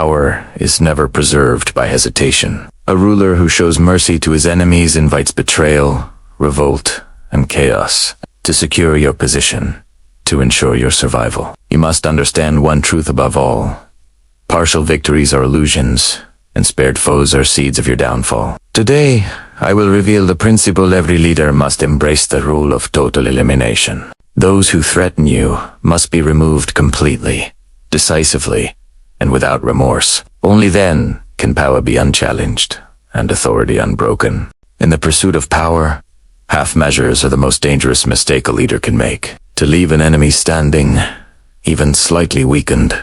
power is never preserved by hesitation. A ruler who shows mercy to his enemies invites betrayal, revolt, and chaos. To secure your position, to ensure your survival, you must understand one truth above all. Partial victories are illusions, and spared foes are seeds of your downfall. Today, I will reveal the principle every leader must embrace: the rule of total elimination. Those who threaten you must be removed completely, decisively, and without remorse. Only then can power be unchallenged and authority unbroken. In the pursuit of power, half measures are the most dangerous mistake a leader can make. To leave an enemy standing, even slightly weakened,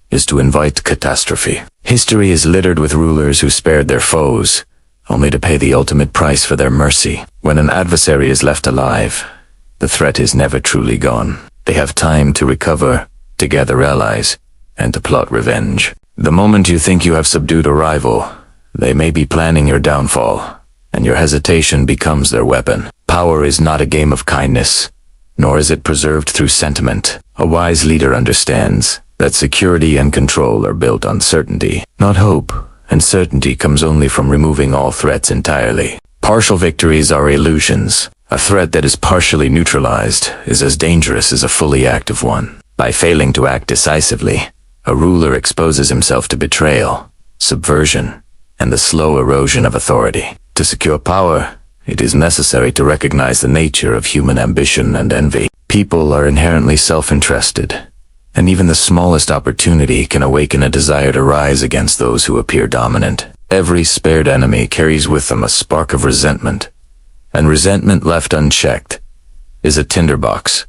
is to invite catastrophe. History is littered with rulers who spared their foes, only to pay the ultimate price for their mercy. When an adversary is left alive, the threat is never truly gone. They have time to recover, to gather allies, and to plot revenge. The moment you think you have subdued a rival, they may be planning your downfall, and your hesitation becomes their weapon. Power is not a game of kindness, nor is it preserved through sentiment. A wise leader understands that security and control are built on certainty, not hope, and certainty comes only from removing all threats entirely. Partial victories are illusions. A threat that is partially neutralized is as dangerous as a fully active one. By failing to act decisively, a ruler exposes himself to betrayal, subversion, and the slow erosion of authority. To secure power, it is necessary to recognize the nature of human ambition and envy. People are inherently self-interested, and even the smallest opportunity can awaken a desire to rise against those who appear dominant. Every spared enemy carries with them a spark of resentment, and resentment left unchecked is a tinderbox,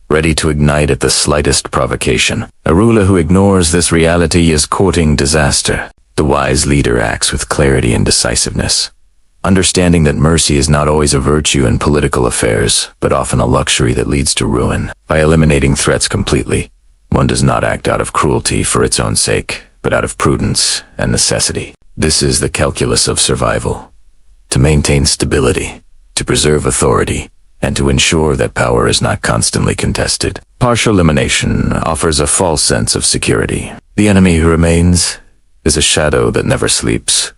ready to ignite at the slightest provocation. A ruler who ignores this reality is courting disaster. The wise leader acts with clarity and decisiveness, understanding that mercy is not always a virtue in political affairs, but often a luxury that leads to ruin. By eliminating threats completely, one does not act out of cruelty for its own sake, but out of prudence and necessity. This is the calculus of survival: to maintain stability, to preserve authority, and to ensure that power is not constantly contested. Partial elimination offers a false sense of security. The enemy who remains is a shadow that never sleeps,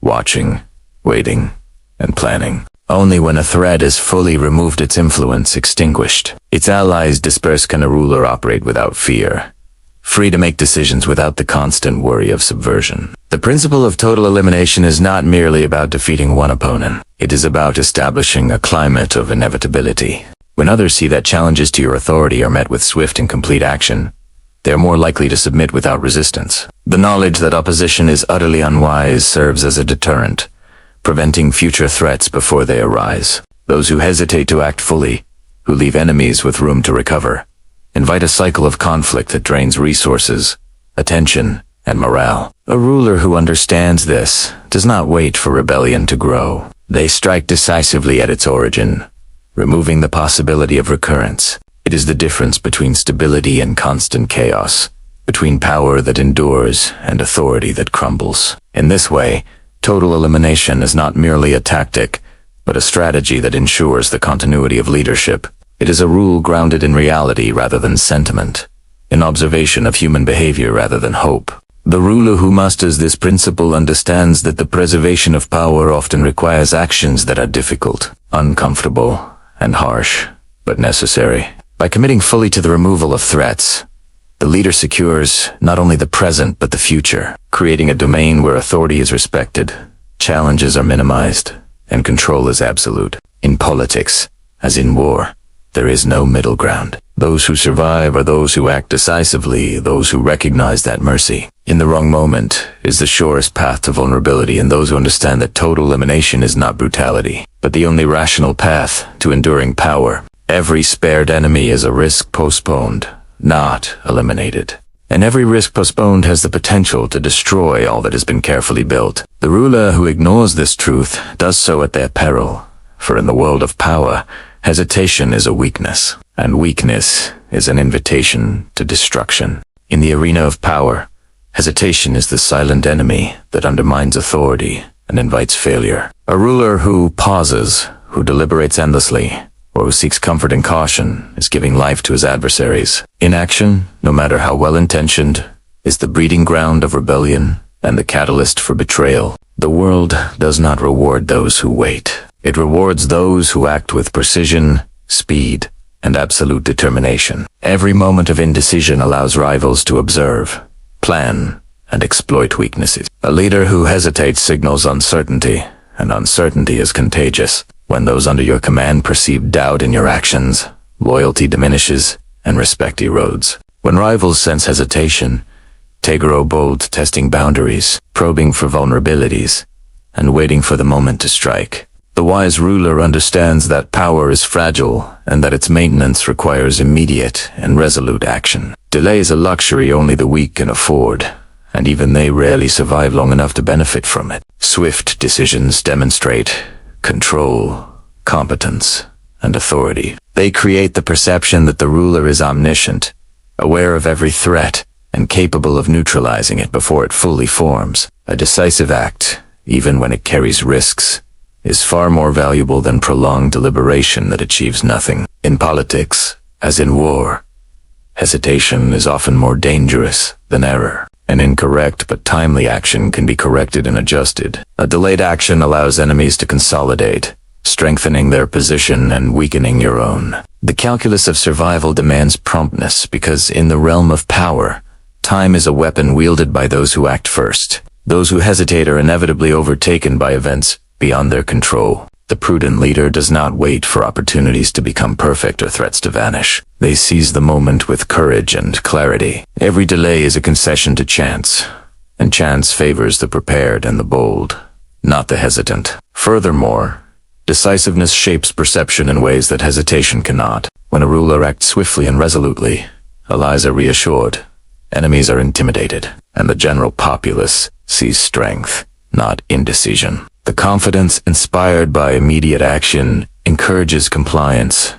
watching, waiting, and planning. Only when a threat is fully removed, its influence extinguished, its allies dispersed, can a ruler operate without fear, free to make decisions without the constant worry of subversion. The principle of total elimination is not merely about defeating one opponent. It is about establishing a climate of inevitability. When others see that challenges to your authority are met with swift and complete action, they are more likely to submit without resistance. The knowledge that opposition is utterly unwise serves as a deterrent, preventing future threats before they arise. Those who hesitate to act fully, who leave enemies with room to recover, invite a cycle of conflict that drains resources, attention, and morale. A ruler who understands this does not wait for rebellion to grow. They strike decisively at its origin, removing the possibility of recurrence. It is the difference between stability and constant chaos, between power that endures and authority that crumbles. In this way, total elimination is not merely a tactic, but a strategy that ensures the continuity of leadership. It is a rule grounded in reality rather than sentiment, in observation of human behavior rather than hope. The ruler who masters this principle understands that the preservation of power often requires actions that are difficult, uncomfortable, and harsh, but necessary. By committing fully to the removal of threats, the leader secures not only the present but the future, creating a domain where authority is respected, challenges are minimized, and control is absolute. In politics, as in war, there is no middle ground. Those who survive are those who act decisively, those who recognize that mercy in the wrong moment is the surest path to vulnerability, and those who understand that total elimination is not brutality, but the only rational path to enduring power. Every spared enemy is a risk postponed, not eliminated. And every risk postponed has the potential to destroy all that has been carefully built. The ruler who ignores this truth does so at their peril, for in the world of power, hesitation is a weakness, and weakness is an invitation to destruction. In the arena of power, hesitation is the silent enemy that undermines authority and invites failure. A ruler who pauses, who deliberates endlessly, or who seeks comfort and caution, is giving life to his adversaries. Inaction, no matter how well-intentioned, is the breeding ground of rebellion and the catalyst for betrayal. The world does not reward those who wait. It rewards those who act with precision, speed, and absolute determination. Every moment of indecision allows rivals to observe, plan, and exploit weaknesses. A leader who hesitates signals uncertainty, and uncertainty is contagious. When those under your command perceive doubt in your actions, loyalty diminishes and respect erodes. When rivals sense hesitation, they grow bold, testing boundaries, probing for vulnerabilities, and waiting for the moment to strike. The wise ruler understands that power is fragile and that its maintenance requires immediate and resolute action. Delay is a luxury only the weak can afford, and even they rarely survive long enough to benefit from it. Swift decisions demonstrate control, competence, and authority. They create the perception that the ruler is omniscient, aware of every threat, and capable of neutralizing it before it fully forms. A decisive act, even when it carries risks, is far more valuable than prolonged deliberation that achieves nothing. In politics, as in war, hesitation is often more dangerous than error. An incorrect but timely action can be corrected and adjusted. A delayed action allows enemies to consolidate, strengthening their position and weakening your own. The calculus of survival demands promptness because in the realm of power, time is a weapon wielded by those who act first. Those who hesitate are inevitably overtaken by events beyond their control. The prudent leader does not wait for opportunities to become perfect or threats to vanish. They seize the moment with courage and clarity. Every delay is a concession to chance, and chance favors the prepared and the bold, not the hesitant. Furthermore, decisiveness shapes perception in ways that hesitation cannot. When a ruler acts swiftly and resolutely, allies are reassured, enemies are intimidated, and the general populace sees strength, not indecision. The confidence inspired by immediate action encourages compliance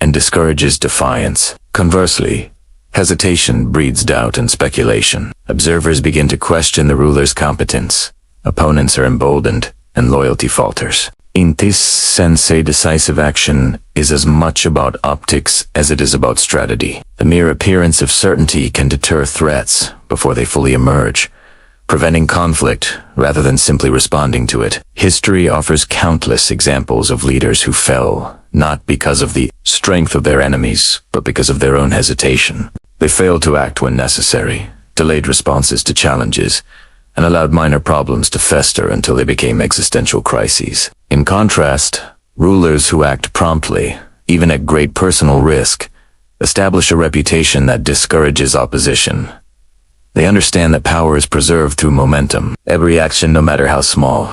and discourages defiance. Conversely, hesitation breeds doubt and speculation. Observers begin to question the ruler's competence. Opponents are emboldened, and loyalty falters. In this sense, a decisive action is as much about optics as it is about strategy. The mere appearance of certainty can deter threats before they fully emerge, preventing conflict rather than simply responding to it. History offers countless examples of leaders who fell, not because of the strength of their enemies, but because of their own hesitation. They failed to act when necessary, delayed responses to challenges, and allowed minor problems to fester until they became existential crises. In contrast, rulers who act promptly, even at great personal risk, establish a reputation that discourages opposition. They understand that power is preserved through momentum. Every action, no matter how small,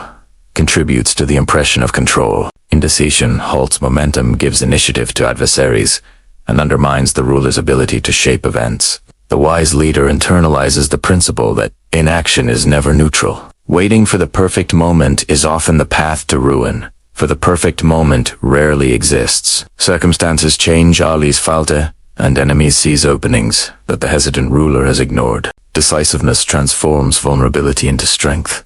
contributes to the impression of control. Indecision halts momentum, gives initiative to adversaries, and undermines the ruler's ability to shape events. The wise leader internalizes the principle that inaction is never neutral. Waiting for the perfect moment is often the path to ruin, for the perfect moment rarely exists. Circumstances change, allies falter, and enemies seize openings that the hesitant ruler has ignored. Decisiveness transforms vulnerability into strength,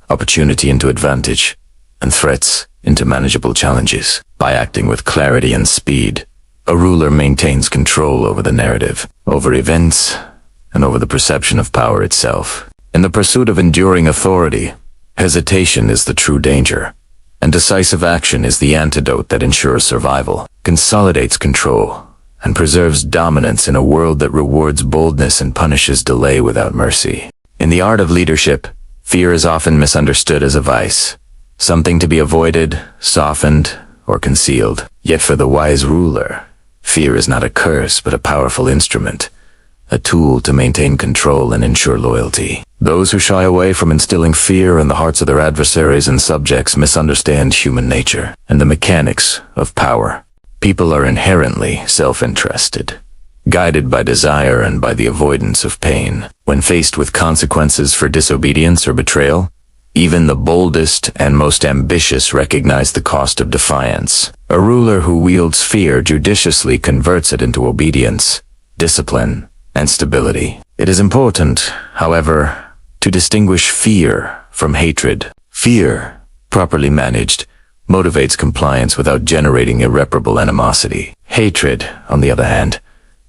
opportunity into advantage, and threats into manageable challenges. By acting with clarity and speed, a ruler maintains control over the narrative, over events, and over the perception of power itself. In the pursuit of enduring authority, hesitation is the true danger, and decisive action is the antidote that ensures survival, consolidates control, and preserves dominance in a world that rewards boldness and punishes delay without mercy. In the art of leadership, fear is often misunderstood as a vice, something to be avoided, softened, or concealed. Yet for the wise ruler, fear is not a curse but a powerful instrument, a tool to maintain control and ensure loyalty. Those who shy away from instilling fear in the hearts of their adversaries and subjects misunderstand human nature and the mechanics of power. People are inherently self-interested, guided by desire and by the avoidance of pain. When faced with consequences for disobedience or betrayal, even the boldest and most ambitious recognize the cost of defiance. A ruler who wields fear judiciously converts it into obedience, discipline, and stability. It is important, however, to distinguish fear from hatred. Fear, properly managed, motivates compliance without generating irreparable animosity. Hatred, on the other hand,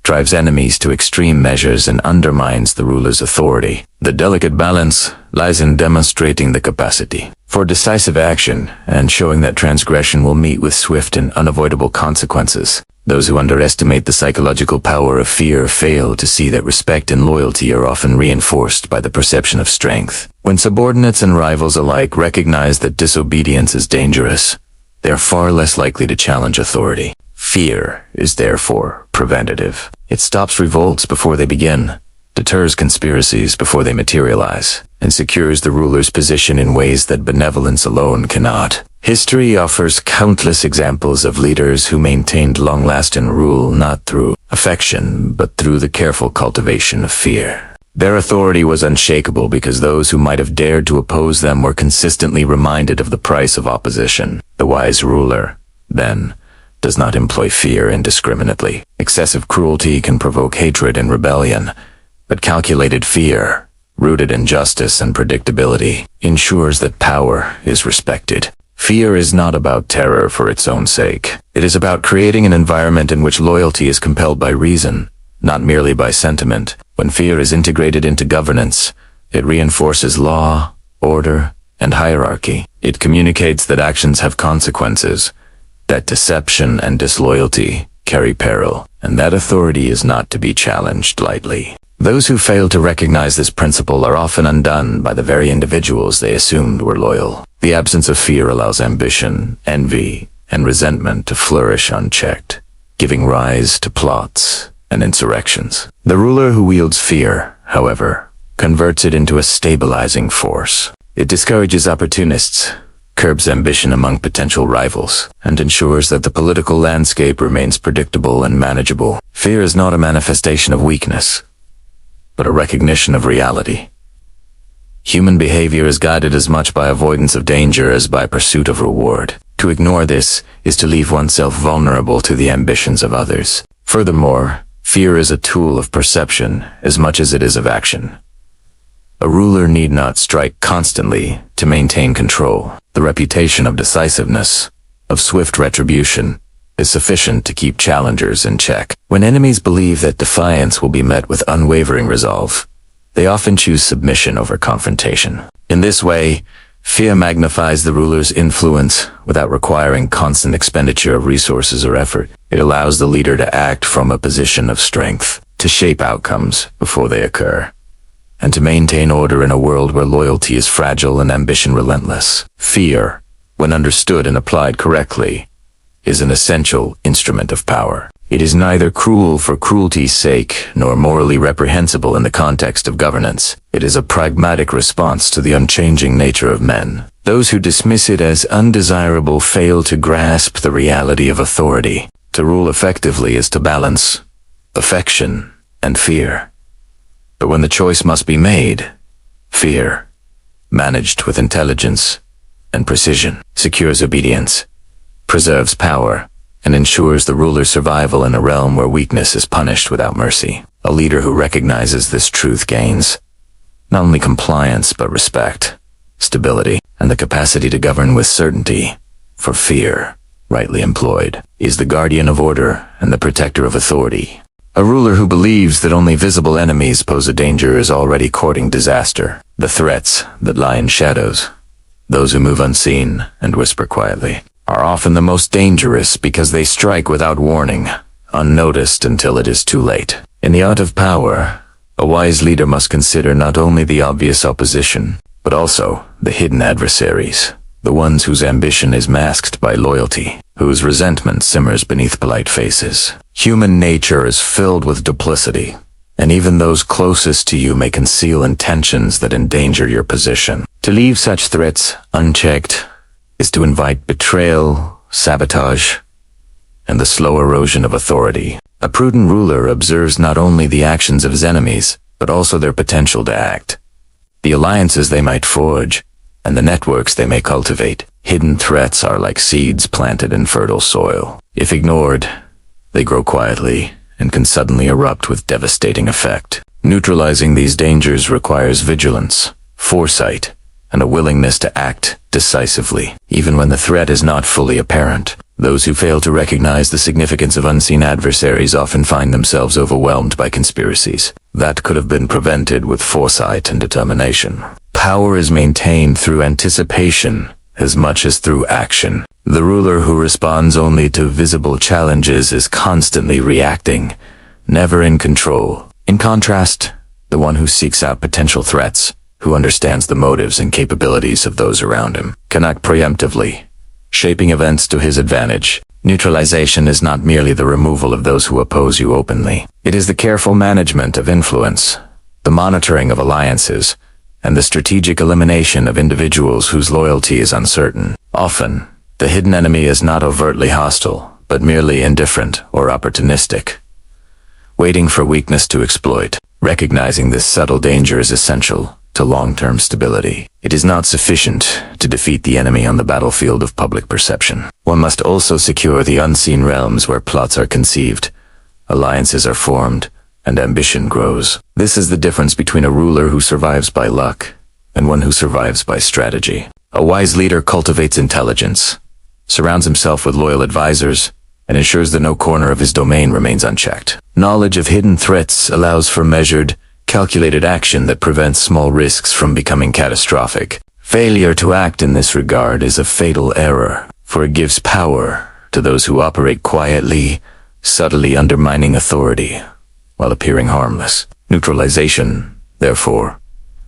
drives enemies to extreme measures and undermines the ruler's authority. The delicate balance lies in demonstrating the capacity for decisive action and showing that transgression will meet with swift and unavoidable consequences. Those who underestimate the psychological power of fear fail to see that respect and loyalty are often reinforced by the perception of strength. When subordinates and rivals alike recognize that disobedience is dangerous, they are far less likely to challenge authority. Fear is therefore preventative. It stops revolts before they begin, deters conspiracies before they materialize, and secures the ruler's position in ways that benevolence alone cannot. History offers countless examples of leaders who maintained long-lasting rule not through affection, but through the careful cultivation of fear. Their authority was unshakable because those who might have dared to oppose them were consistently reminded of the price of opposition. The wise ruler, then, does not employ fear indiscriminately. Excessive cruelty can provoke hatred and rebellion, but calculated fear, rooted in justice and predictability, ensures that power is respected. Fear is not about terror for its own sake. It is about creating an environment in which loyalty is compelled by reason, not merely by sentiment. When fear is integrated into governance, it reinforces law, order, and hierarchy. It communicates that actions have consequences, that deception and disloyalty carry peril, and that authority is not to be challenged lightly. Those who fail to recognize this principle are often undone by the very individuals they assumed were loyal. The absence of fear allows ambition, envy, and resentment to flourish unchecked, giving rise to plots and insurrections. The ruler who wields fear, however, converts it into a stabilizing force. It discourages opportunists, curbs ambition among potential rivals, and ensures that the political landscape remains predictable and manageable. Fear is not a manifestation of weakness, but a recognition of reality. Human behavior is guided as much by avoidance of danger as by pursuit of reward. To ignore this is to leave oneself vulnerable to the ambitions of others. Furthermore, fear is a tool of perception as much as it is of action. A ruler need not strike constantly to maintain control. The reputation of decisiveness, of swift retribution, is sufficient to keep challengers in check. When enemies believe that defiance will be met with unwavering resolve, they often choose submission over confrontation. In this way, fear magnifies the ruler's influence without requiring constant expenditure of resources or effort. It allows the leader to act from a position of strength, to shape outcomes before they occur, and to maintain order in a world where loyalty is fragile and ambition relentless. Fear, when understood and applied correctly, is an essential instrument of power. It is neither cruel for cruelty's sake nor morally reprehensible in the context of governance. It is a pragmatic response to the unchanging nature of men. Those who dismiss it as undesirable fail to grasp the reality of authority. To rule effectively is to balance affection and fear. But when the choice must be made, fear, managed with intelligence and precision, secures obedience, preserves power, and ensures the ruler's survival in a realm where weakness is punished without mercy. A leader who recognizes this truth gains not only compliance but respect, stability, and the capacity to govern with certainty. For fear, rightly employed, is the guardian of order and the protector of authority. A ruler who believes that only visible enemies pose a danger is already courting disaster. The threats that lie in shadows, those who move unseen and whisper quietly, are often the most dangerous because they strike without warning, unnoticed until it is too late. In the art of power, a wise leader must consider not only the obvious opposition, but also the hidden adversaries, the ones whose ambition is masked by loyalty, whose resentment simmers beneath polite faces. Human nature is filled with duplicity, and even those closest to you may conceal intentions that endanger your position. To leave such threats unchecked is to invite betrayal, sabotage, and the slow erosion of authority. A prudent ruler observes not only the actions of his enemies, but also their potential to act, the alliances they might forge, and the networks they may cultivate. Hidden threats are like seeds planted in fertile soil. If ignored, they grow quietly and can suddenly erupt with devastating effect. Neutralizing these dangers requires vigilance, foresight, and a willingness to act decisively, even when the threat is not fully apparent. Those who fail to recognize the significance of unseen adversaries often find themselves overwhelmed by conspiracies that could have been prevented with foresight and determination. Power is maintained through anticipation as much as through action. The ruler who responds only to visible challenges is constantly reacting, never in control. In contrast, the one who seeks out potential threats, who understands the motives and capabilities of those around him, can act preemptively, shaping events to his advantage. Neutralization is not merely the removal of those who oppose you openly. It is the careful management of influence, the monitoring of alliances, and the strategic elimination of individuals whose loyalty is uncertain. Often, the hidden enemy is not overtly hostile, but merely indifferent or opportunistic, waiting for weakness to exploit. Recognizing this subtle danger is essential to long-term stability. It is not sufficient to defeat the enemy on the battlefield of public perception. One must also secure the unseen realms where plots are conceived, alliances are formed, and ambition grows. This is the difference between a ruler who survives by luck and one who survives by strategy. A wise leader cultivates intelligence, surrounds himself with loyal advisors, and ensures that no corner of his domain remains unchecked. Knowledge of hidden threats allows for measured, calculated action that prevents small risks from becoming catastrophic. Failure to act in this regard is a fatal error, for it gives power to those who operate quietly, subtly undermining authority, while appearing harmless. Neutralization, therefore,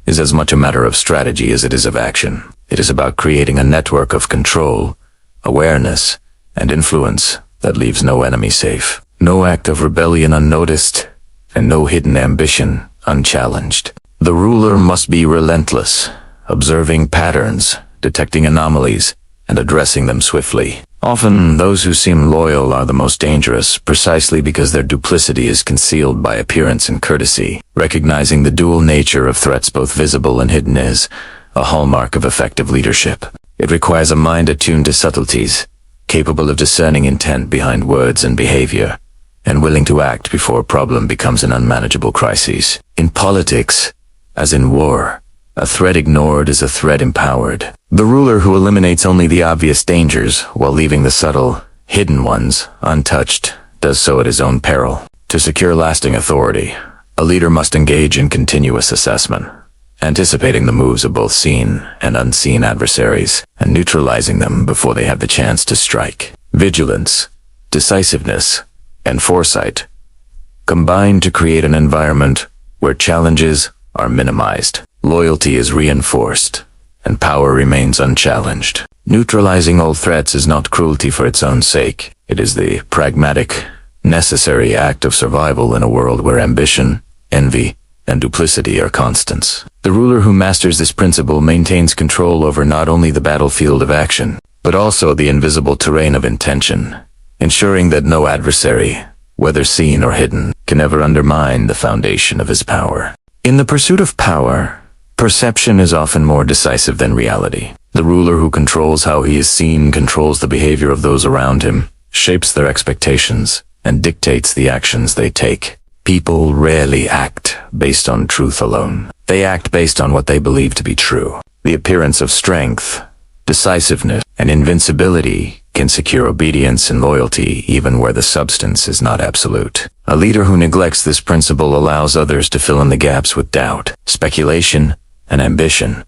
is as much a matter of strategy as it is of action. It is about creating a network of control, awareness, and influence that leaves no enemy safe, no act of rebellion unnoticed, and no hidden ambition unchallenged. The ruler must be relentless, observing patterns, detecting anomalies, and addressing them swiftly. Often, those who seem loyal are the most dangerous, precisely because their duplicity is concealed by appearance and courtesy. Recognizing the dual nature of threats, both visible and hidden, is a hallmark of effective leadership. It requires a mind attuned to subtleties, capable of discerning intent behind words and behavior, and willing to act before a problem becomes an unmanageable crisis. In politics, as in war, a threat ignored is a threat empowered. The ruler who eliminates only the obvious dangers while leaving the subtle, hidden ones untouched does so at his own peril. To secure lasting authority, a leader must engage in continuous assessment, anticipating the moves of both seen and unseen adversaries, and neutralizing them before they have the chance to strike. Vigilance, decisiveness, and foresight combine to create an environment where challenges are minimized, loyalty is reinforced, and power remains unchallenged. Neutralizing all threats is not cruelty for its own sake. It is the pragmatic, necessary act of survival in a world where ambition, envy, and duplicity are constants. The ruler who masters this principle maintains control over not only the battlefield of action, but also the invisible terrain of intention, ensuring that no adversary, whether seen or hidden, can ever undermine the foundation of his power. In the pursuit of power, perception is often more decisive than reality. The ruler who controls how he is seen controls the behavior of those around him, shapes their expectations, and dictates the actions they take. People rarely act based on truth alone. They act based on what they believe to be true. The appearance of strength, decisiveness, and invincibility can secure obedience and loyalty even where the substance is not absolute. A leader who neglects this principle allows others to fill in the gaps with doubt, speculation, and ambition,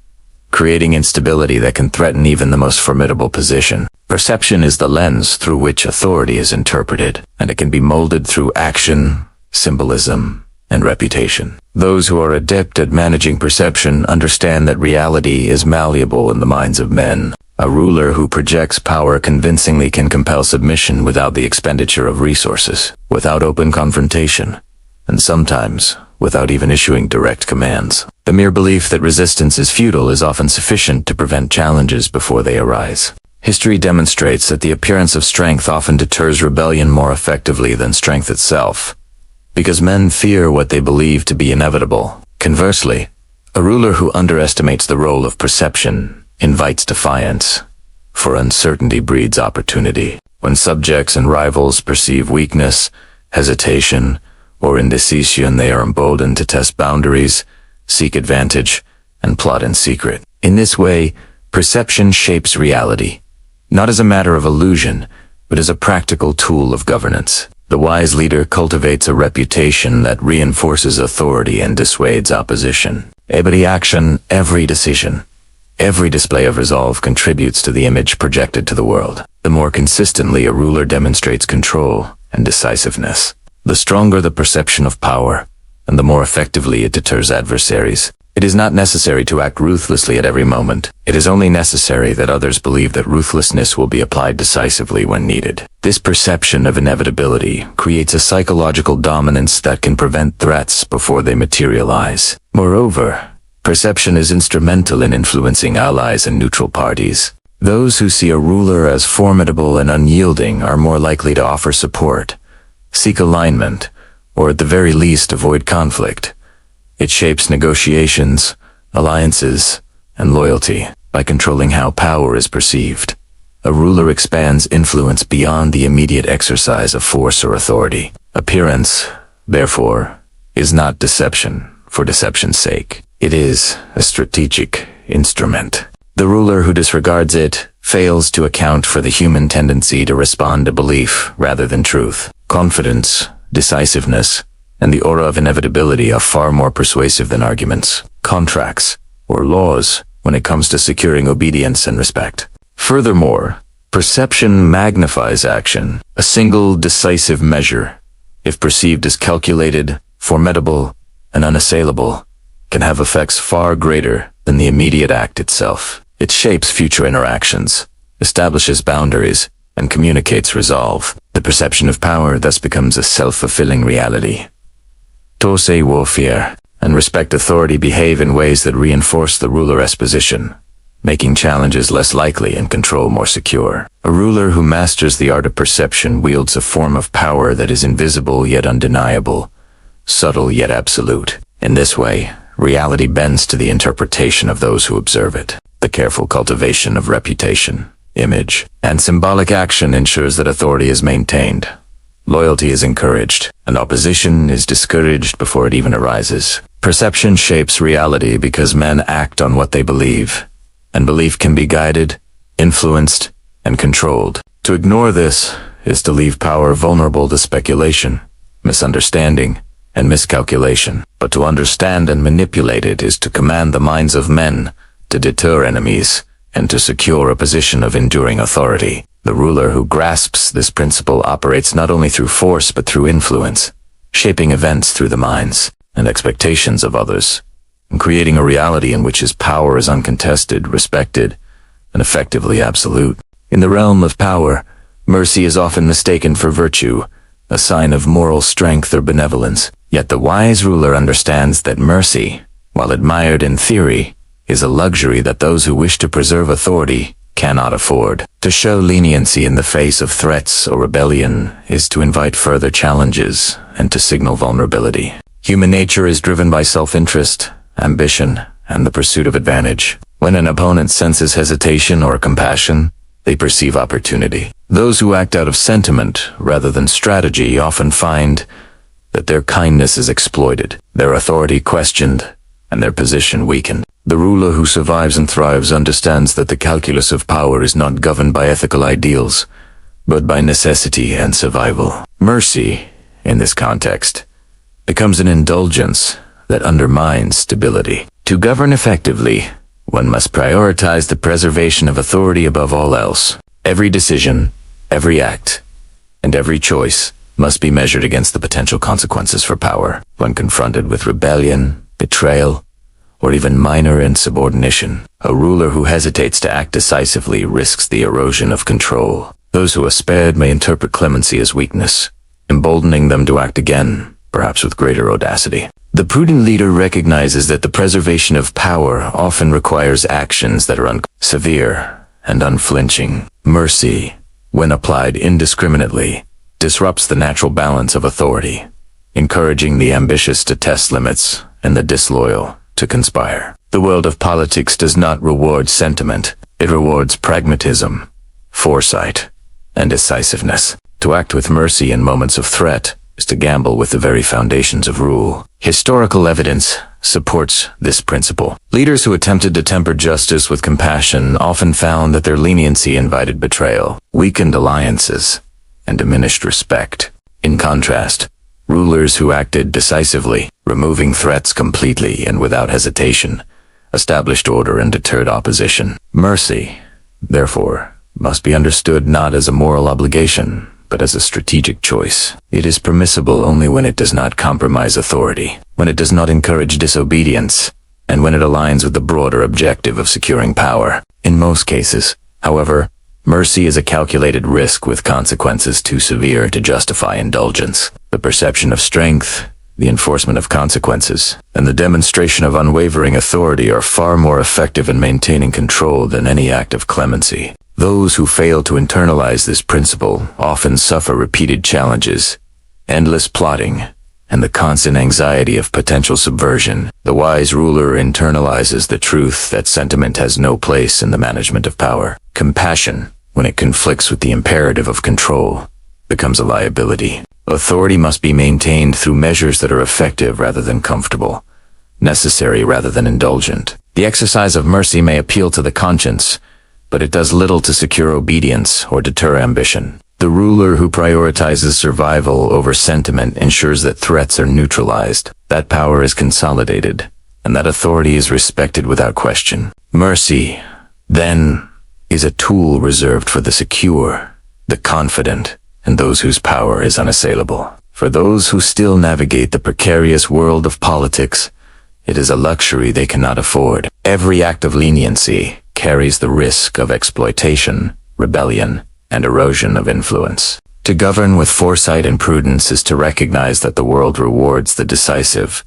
creating instability that can threaten even the most formidable position. Perception is the lens through which authority is interpreted, and it can be molded through action, symbolism, and reputation. Those who are adept at managing perception understand that reality is malleable in the minds of men. A ruler who projects power convincingly can compel submission without the expenditure of resources, without open confrontation, and sometimes without even issuing direct commands. The mere belief that resistance is futile is often sufficient to prevent challenges before they arise. History demonstrates that the appearance of strength often deters rebellion more effectively than strength itself, because men fear what they believe to be inevitable. Conversely, a ruler who underestimates the role of perception invites defiance, for uncertainty breeds opportunity. When subjects and rivals perceive weakness, hesitation, or indecision, they are emboldened to test boundaries, seek advantage, and plot in secret. In this way, perception shapes reality, not as a matter of illusion, but as a practical tool of governance. The wise leader cultivates a reputation that reinforces authority and dissuades opposition. Every action, every decision, every display of resolve contributes to the image projected to the world. The more consistently a ruler demonstrates control and decisiveness, the stronger the perception of power, and the more effectively it deters adversaries. It is not necessary to act ruthlessly at every moment. It is only necessary that others believe that ruthlessness will be applied decisively when needed. This perception of inevitability creates a psychological dominance that can prevent threats before they materialize. Moreover, perception is instrumental in influencing allies and neutral parties. Those who see a ruler as formidable and unyielding are more likely to offer support, seek alignment, or at the very least avoid conflict. It shapes negotiations, alliances, and loyalty. By controlling how power is perceived, a ruler expands influence beyond the immediate exercise of force or authority. Appearance, therefore, is not deception for deception's sake. It is a strategic instrument. The ruler who disregards it fails to account for the human tendency to respond to belief rather than truth. Confidence, decisiveness, and the aura of inevitability are far more persuasive than arguments, contracts, or laws when it comes to securing obedience and respect. Furthermore, perception magnifies action. A single decisive measure, if perceived as calculated, formidable, and unassailable, can have effects far greater than the immediate act itself. It shapes future interactions, establishes boundaries, and communicates resolve. The perception of power thus becomes a self-fulfilling reality. Those who fear and respect authority behave in ways that reinforce the ruler's position, making challenges less likely and control more secure. A ruler who masters the art of perception wields a form of power that is invisible yet undeniable, subtle yet absolute. In this way, reality bends to the interpretation of those who observe it. The careful cultivation of reputation, image, and symbolic action ensures that authority is maintained. Loyalty is encouraged, and opposition is discouraged before it even arises. Perception shapes reality because men act on what they believe, and belief can be guided, influenced, and controlled. To ignore this is to leave power vulnerable to speculation, misunderstanding, and miscalculation. But to understand and manipulate it is to command the minds of men, to deter enemies, and to secure a position of enduring authority. The ruler who grasps this principle operates not only through force but through influence, shaping events through the minds and expectations of others, and creating a reality in which his power is uncontested, respected, and effectively absolute. In the realm of power, mercy is often mistaken for virtue, a sign of moral strength or benevolence. Yet the wise ruler understands that mercy, while admired in theory, is a luxury that those who wish to preserve authority cannot afford. To show leniency in the face of threats or rebellion is to invite further challenges and to signal vulnerability. Human nature is driven by self-interest, ambition, and the pursuit of advantage. When an opponent senses hesitation or compassion, they perceive opportunity. Those who act out of sentiment rather than strategy often find that their kindness is exploited, their authority questioned, and their position weakened. The ruler who survives and thrives understands that the calculus of power is not governed by ethical ideals, but by necessity and survival. Mercy, in this context, becomes an indulgence that undermines stability. To govern effectively, one must prioritize the preservation of authority above all else. Every decision, every act, and every choice must be measured against the potential consequences for power. When confronted with rebellion, betrayal, or even minor insubordination, a ruler who hesitates to act decisively risks the erosion of control. Those who are spared may interpret clemency as weakness, emboldening them to act again, perhaps with greater audacity. The prudent leader recognizes that the preservation of power often requires actions that are severe and unflinching. Mercy, when applied indiscriminately, disrupts the natural balance of authority, encouraging the ambitious to test limits and the disloyal to conspire. The world of politics does not reward sentiment. It rewards pragmatism, foresight, and decisiveness. To act with mercy in moments of threat is to gamble with the very foundations of rule. Historical evidence supports this principle. Leaders who attempted to temper justice with compassion often found that their leniency invited betrayal, weakened alliances, and diminished respect. In contrast, rulers who acted decisively, removing threats completely and without hesitation, established order and deterred opposition. Mercy, therefore, must be understood not as a moral obligation, but as a strategic choice. It is permissible only when it does not compromise authority, when it does not encourage disobedience, and when it aligns with the broader objective of securing power. In most cases, however, mercy is a calculated risk with consequences too severe to justify indulgence. The perception of strength, the enforcement of consequences, and the demonstration of unwavering authority are far more effective in maintaining control than any act of clemency. Those who fail to internalize this principle often suffer repeated challenges, endless plotting, and the constant anxiety of potential subversion. The wise ruler internalizes the truth that sentiment has no place in the management of power. Compassion, when it conflicts with the imperative of control, becomes a liability. Authority must be maintained through measures that are effective rather than comfortable, necessary rather than indulgent. The exercise of mercy may appeal to the conscience, but it does little to secure obedience or deter ambition. The ruler who prioritizes survival over sentiment ensures that threats are neutralized, that power is consolidated, and that authority is respected without question. Mercy, then, is a tool reserved for the secure, the confident, and those whose power is unassailable. For those who still navigate the precarious world of politics, it is a luxury they cannot afford. Every act of leniency carries the risk of exploitation, rebellion, and erosion of influence. To govern with foresight and prudence is to recognize that the world rewards the decisive,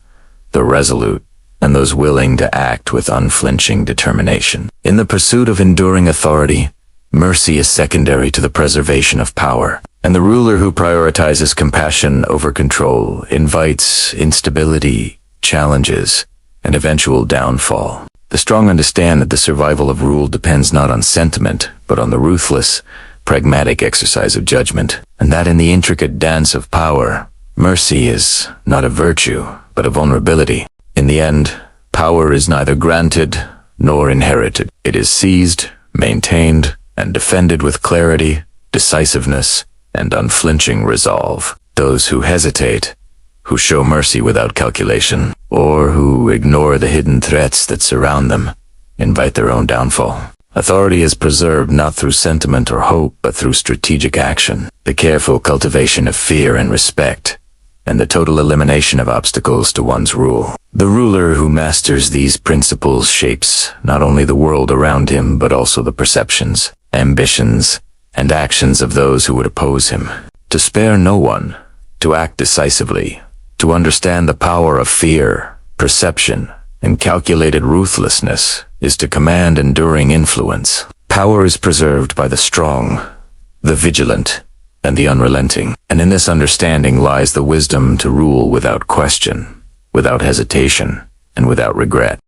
the resolute, and those willing to act with unflinching determination. In the pursuit of enduring authority, mercy is secondary to the preservation of power, and the ruler who prioritizes compassion over control invites instability, challenges, and eventual downfall. The strong understand that the survival of rule depends not on sentiment, but on the ruthless, pragmatic exercise of judgment, and that in the intricate dance of power, mercy is not a virtue, but a vulnerability. In the end, power is neither granted nor inherited. It is seized, maintained, and defended with clarity, decisiveness, and unflinching resolve. Those who hesitate, who show mercy without calculation, or who ignore the hidden threats that surround them, invite their own downfall. Authority is preserved not through sentiment or hope, but through strategic action, the careful cultivation of fear and respect, and the total elimination of obstacles to one's rule. The ruler who masters these principles shapes not only the world around him, but also the perceptions, ambitions, and actions of those who would oppose him. To spare no one, to act decisively, to understand the power of fear, perception, and calculated ruthlessness is to command enduring influence. Power is preserved by the strong, the vigilant, and the unrelenting. And in this understanding lies the wisdom to rule without question, without hesitation, and without regret.